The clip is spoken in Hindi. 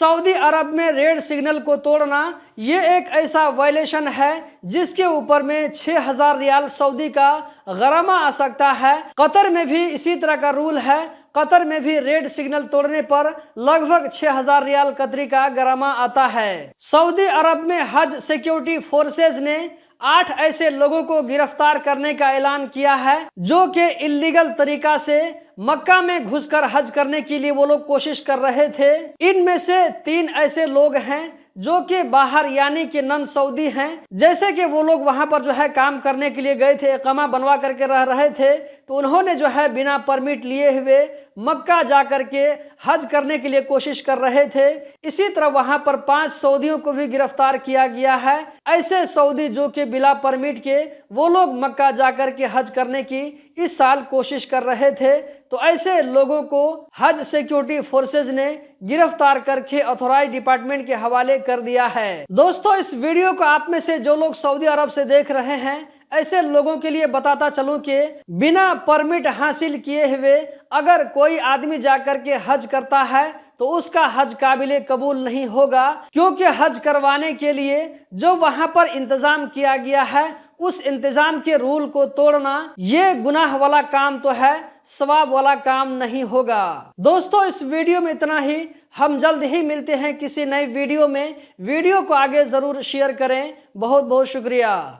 सऊदी अरब में रेड सिग्नल को तोड़ना ये एक ऐसा वायलेशन है जिसके ऊपर में 6000 रियाल सऊदी का गरामा आ सकता है। कतर में भी इसी तरह का रूल है। कतर में भी रेड सिग्नल तोड़ने पर लगभग 6000 रियाल कतरी का गरामा आता है। सऊदी अरब में हज सिक्योरिटी फोर्सेज ने 8 ऐसे लोगों को गिरफ्तार करने का ऐलान किया है जो कि इल्लीगल तरीका से मक्का में घुसकर हज करने के लिए वो लोग कोशिश कर रहे थे। इनमें से 3 ऐसे लोग हैं जो कि बाहर यानी कि नन सऊदी हैं। जैसे कि वो लोग वहां पर जो है काम करने के लिए गए थे, इकामा बनवा करके रह रहे थे, तो उन्होंने जो है बिना परमिट लिए हुए मक्का जा करके हज करने के लिए कोशिश कर रहे थे। इसी तरह वहां पर 5 सऊदियों को भी गिरफ्तार किया गया है। ऐसे सऊदी जो कि बिना परमिट के वो लोग मक्का जा करके हज करने की इस साल कोशिश कर रहे थे। तो ऐसे लोगों को हज सिक्योरिटी फोर्सेज ने गिरफ्तार करके अथॉराइज डिपार्टमेंट के हवाले कर दिया है। दोस्तों, इस वीडियो को आप में से जो लोग सऊदी अरब से देख रहे हैं, ऐसे लोगों के लिए बताता चलूं कि बिना परमिट हासिल किए हुए अगर कोई आदमी जाकर के हज करता है तो उसका हज काबिले कबूल नहीं होगा, क्योंकि हज करवाने के लिए जो वहां पर इंतजाम किया गया है उस इंतजाम के रूल को तोड़ना ये गुनाह वाला काम तो है, सवाब वाला काम नहीं होगा। दोस्तों, इस वीडियो में इतना ही। हम जल्द ही मिलते हैं किसी नई वीडियो में। वीडियो को आगे जरूर शेयर करें। बहुत बहुत शुक्रिया।